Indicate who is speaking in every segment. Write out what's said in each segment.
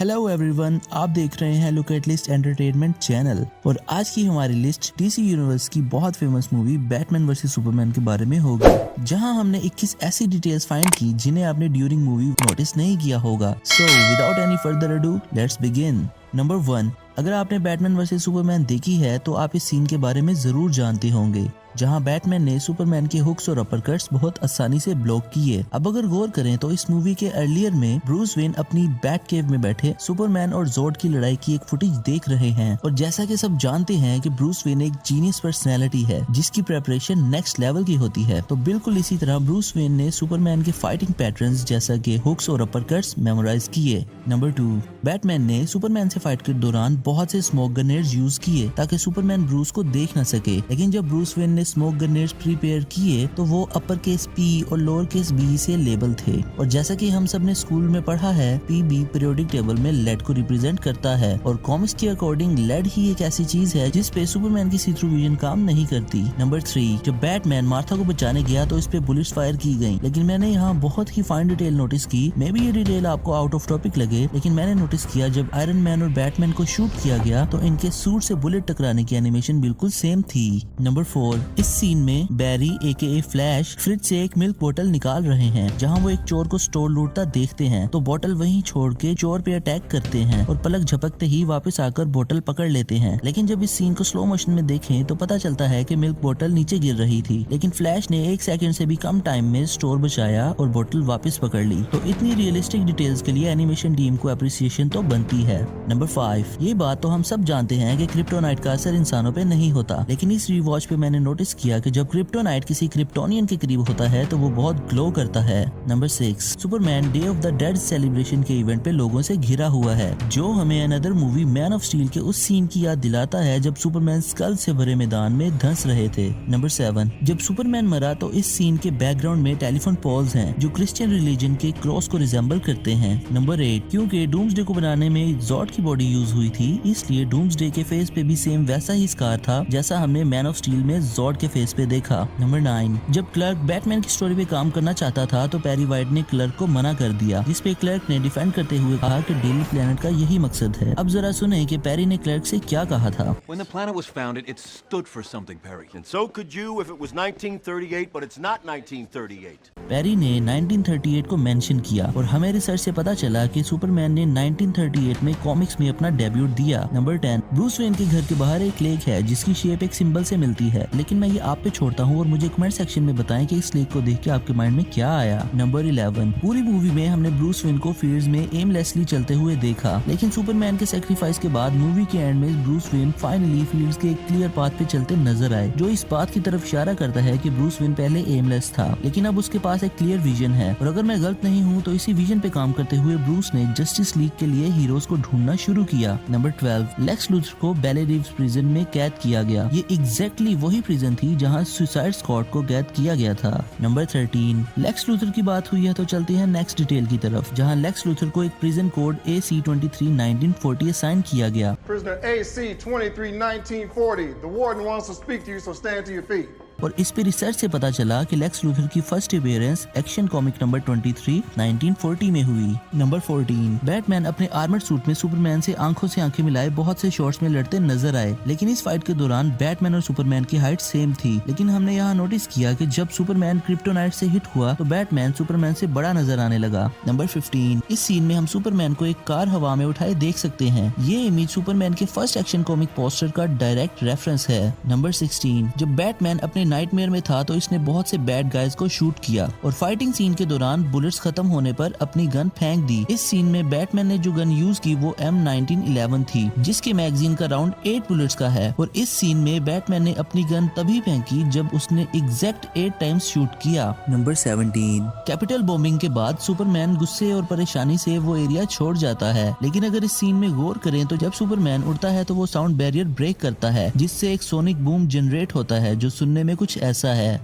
Speaker 1: Hello everyone, आप देख रहे हैं look at least entertainment channel और आज की हमारी लिस्ट डीसी यूनिवर्स की बहुत famous movie Batman versus Superman के बारे में होगी, जहां हमने 21 ऐसी डिटेल्स फाइंड की जिन्हें आपने ड्यूरिंग मूवी नोटिस नहीं किया होगा। So without any further ado let's begin. Number 1, अगर आपने बैटमैन वर्सेस सुपरमैन देखी है तो आप इस सीन के बारे में जरूर जानते होंगे जहां बैटमैन ने सुपरमैन के हुक्स और अपरकट्स बहुत आसानी से ब्लॉक किए। अब अगर गौर करें तो इस मूवी के अर्लियर में ब्रूस वेन अपनी बैट केव में बैठे सुपरमैन और जोड की लड़ाई की एक फुटेज देख रहे हैं और जैसा कि सब जानते हैं कि ब्रूस वेन एक जीनियस पर्सनैलिटी है जिसकी प्रेपरेशन नेक्स्ट लेवल की होती है, तो बिल्कुल इसी तरह ब्रूस वेन ने सुपरमैन के फाइटिंग पैटर्न्स जैसा कि हुक्स और अपरकट्स मेमोराइज किए। नंबर 2, बैटमैन ने सुपरमैन से फाइट के दौरान बहुत से स्मोक ग्रेनेड्स यूज किए ताकि सुपरमैन ब्रूस को देख न सके, लेकिन जब Bruce Wayne smoke grenades prepare किए तो वो अपर केस पी और लोअर केस बी से लेबल थे और जैसा कि हम सब ने स्कूल में पढ़ा है, पीबी पीरियोडिक टेबल में लेड को रिप्रेजेंट करता है और कॉमिक्स के अकॉर्डिंग लेड ही एक ऐसी चीज है जिस पे सुपरमैन की सी थ्रू विजन काम नहीं करती। नंबर 3, जब बैटमैन मार्था को बचाने गया तो इस पे बुलेट्स फायर की गई, लेकिन मैंने यहाँ बहुत ही फाइन डिटेल नोटिस की। मे बी ये डिटेल आपको आउट ऑफ टॉपिक लगे, लेकिन मैंने नोटिस किया जब आयरन मैन और बैटमैन को शूट किया गया तो इनके सूट से बुलेट टकराने की एनिमेशन बिल्कुल सेम थी। नंबर 4, इस सीन में बैरी एके फ्लैश फ्रिज से एक मिल्क बोतल निकाल रहे हैं जहां वो एक चोर को स्टोर लूटता देखते हैं तो बोतल वहीं छोड़ के चोर पे अटैक करते हैं और पलक झपकते ही वापस आकर बोतल पकड़ लेते हैं। लेकिन जब इस सीन को स्लो मोशन में देखें तो पता चलता है कि मिल्क बोतल नीचे गिर रही थी, लेकिन फ्लैश ने 1 सेकंड से भी कम टाइम में स्टोर बचाया और बोतल वापस पकड़ ली। तो इतनी रियलिस्टिक डिटेल्स के लिए एनिमेशन टीम को अप्रिसिएशन तो बनती है। नंबर 5, ये बात तो हम सब जानते हैं कि क्रिप्टोनाइट का असर इंसानों पे नहीं होता, लेकिन इस रीवॉच पे मैंने नोटिस किया कि जब क्रिप्टोनाइट किसी क्रिप्टोनियन के करीब होता है तो वो बहुत ग्लो करता है। Number 6, Superman day of the dead celebration के इवेंट पे लोगों से घिरा हुआ है जो हमें another movie man of steel के उस सीन की याद दिलाता है जब सुपरमैन स्कल से भरे मैदान में धंस रहे थे। नंबर 7, जब सुपरमैन मरा तो इस सीन के बैकग्राउंड में टेलीफोन पोल्स हैं जो क्रिश्चियन रिलीजन के क्रॉस को रिजेंबल करते हैं। नंबर 8, क्योंकि डूम्सडे को बनाने में जॉड की बॉडी यूज हुई थी इसलिए डूम्सडे के फेस पे भी सेम वैसा ही स्कार था जैसा हमने मैन ऑफ स्टील में जॉड के फेस पे देखा। नंबर 9, जब क्लर्क बैटमैन की स्टोरी पे काम करना चाहता था तो पेरी वाइट ने क्लर्क को मना कर दिया, जिसपे क्लर्क ने डिफेंड करते हुए कहा कि डेली प्लेनेट का यही मकसद है। अब जरा सुने कि पेरी ने क्लर्क से क्या कहा था।
Speaker 2: When the planet was founded, it stood for something, Perry.
Speaker 3: And so could you if it was 1938, but it's not 1938.
Speaker 1: Peri ने 1938 को मेंशन किया और हमें रिसर्च से पता चला कि सुपरमैन ने 1938 में कॉमिक्स में अपना डेब्यूट दिया। नंबर 10, ब्रूस वेन के घर के बाहर एक लेक है जिसकी शेप एक सिंबल से मिलती है, लेकिन मैं ये आप पे छोड़ता हूँ और मुझे कमेंट सेक्शन में बताएं कि इस लेक को देख के आपके माइंड में क्या आया। नंबर 11, पूरी मूवी में हमने ब्रूस वेन को फील्ड्स में एमलेसली चलते हुए देखा, लेकिन सुपरमैन के सेक्रीफाइस के बाद मूवी के एंड में ब्रूस वेन फाइनली फील्ड्स के एक क्लियर पाथ पे चलते नजर आए, जो इस बात की तरफ इशारा करता है कि ब्रूस वेन पहले एमलेस था लेकिन अब उसके पास एक क्लियर विजन है और अगर मैं गलत नहीं हूँ तो इसी विजन पे काम करते हुए ब्रूस ने जस्टिस लीग के लिए हीरोज को ढूंढना शुरू किया। नंबर 12, लेक्स लूथर को बेले रिव्स प्रिजन में कैद किया गया। ये एग्जैक्टली वही प्रिजन थी जहाँ सुसाइड स्क्वाड को कैद किया गया था। नंबर 13, लेक्स लूथर की बात हुई है तो चलते हैं नेक्स्ट डिटेल की तरफ, जहां लेक्स लूथर को एक प्रिजन कोड AC-23 1940 असाइन किया गया।
Speaker 4: Prisoner AC-23 1940, the warden wants to speak to you, so stand to your feet.
Speaker 1: और इस पे रिसर्च से पता चला कि लेक्स लूथर की first appearance action comic number 23 1940 में हुई। नंबर 14, बैटमैन अपने आर्मर्ड सूट में सुपरमैन से आंखों से आंखें मिलाए बहुत से शॉट्स में लड़ते नजर आए, लेकिन इस फाइट के दौरान बैटमैन और सुपरमैन की हाइट सेम थी, लेकिन हमने यहाँ नोटिस किया कि जब सुपरमैन क्रिप्टोनाइट से हिट हुआ तो बैटमैन सुपरमैन से बड़ा नजर आने लगा। नंबर 15, इस सीन में हम सुपरमैन को एक कार हवा में उठाए देख सकते हैं। ये इमेज सुपरमैन के फर्स्ट एक्शन कॉमिक पोस्टर का डायरेक्ट रेफरेंस है। नंबर 16, जब बैटमैन अपने नाइटमेयर में था तो इसने बहुत से बैड गाइज को शूट किया और फाइटिंग सीन के दौरान बुलेट्स खत्म होने पर अपनी गन फेंक दी। इस सीन में बैटमैन ने जो गन यूज की वो M1911 थी जिसके मैगजीन का राउंड 8 बुलेट्स का है और इस सीन में बैटमैन ने अपनी गन तभी फेंकी जब उसने एग्जैक्ट 8 टाइम्स शूट किया। नंबर 17, कैपिटल बॉम्बिंग के बाद सुपरमैन गुस्से और परेशानी से वो एरिया छोड़ जाता है, लेकिन अगर इस सीन में गौर करें तो जब सुपरमैन उड़ता है तो वो साउंड बैरियर ब्रेक करता है जिससे एक सोनिक बूम जनरेट होता है जो सुनने में कुछ ऐसा है।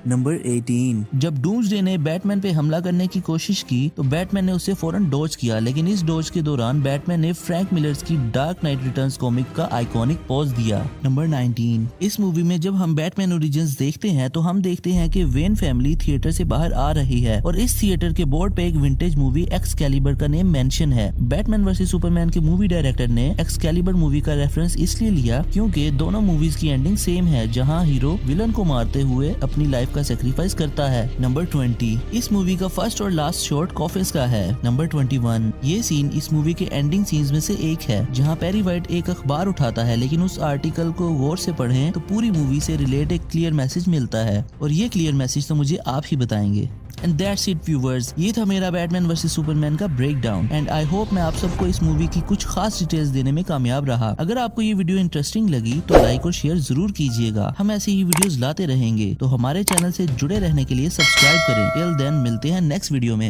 Speaker 1: नंबर 18। जब डूम्सडे ने बैटमैन पे हमला करने की कोशिश की तो बैटमैन ने उसे फौरन डॉज किया, लेकिन इस डॉज के दौरान बैटमैन ने फ्रैंक मिलर्स की डार्क नाइट रिटर्न्स कॉमिक का आइकॉनिक पोज दिया। नंबर 19। इस मूवी में जब हम बैटमैन ओरिजिन्स देखते हैं तो हम देखते हैं कि वेन फैमिली थिएटर से बाहर आ रही है और इस थिएटर के बोर्ड पे एक विंटेज मूवी एक्सकैलिबर का नेम मेंशन है। बैटमैन वर्सेस सुपरमैन के मूवी डायरेक्टर ने एक्सकैलिबर मूवी का रेफरेंस इसलिए लिया क्योंकि दोनों मूवीज की एंडिंग सेम है, जहां हीरो विलन को मारते हुए अपनी लाइफ का सेक्रीफाइस करता है। नंबर 20। इस मूवी का फर्स्ट और लास्ट शॉट कॉफिन्स का है। नंबर 21। ये सीन इस मूवी के एंडिंग सीन्स में से एक है, जहां पेरी वाइट एक अखबार उठाता है, लेकिन उस आर्टिकल को गौर से पढ़ें तो पूरी मूवी से रिलेट एक क्लियर मैसेज मिलता है और ये क्लियर मैसेज तो मुझे आप ही बताएंगे। एंड दैट्स इट व्यूवर्स, ये था मेरा बैटमैन वर्सेस सुपरमैन का ब्रेकडाउन एंड आई होप मैं आप सबको इस मूवी की कुछ खास डिटेल्स देने में कामयाब रहा। अगर आपको ये वीडियो इंटरेस्टिंग लगी तो लाइक और शेयर जरूर कीजिएगा। हम ऐसे ही वीडियोस लाते रहेंगे, तो हमारे चैनल से जुड़े रहने के लिए सब्सक्राइब करें। टिल देन मिलते हैं नेक्स्ट वीडियो में।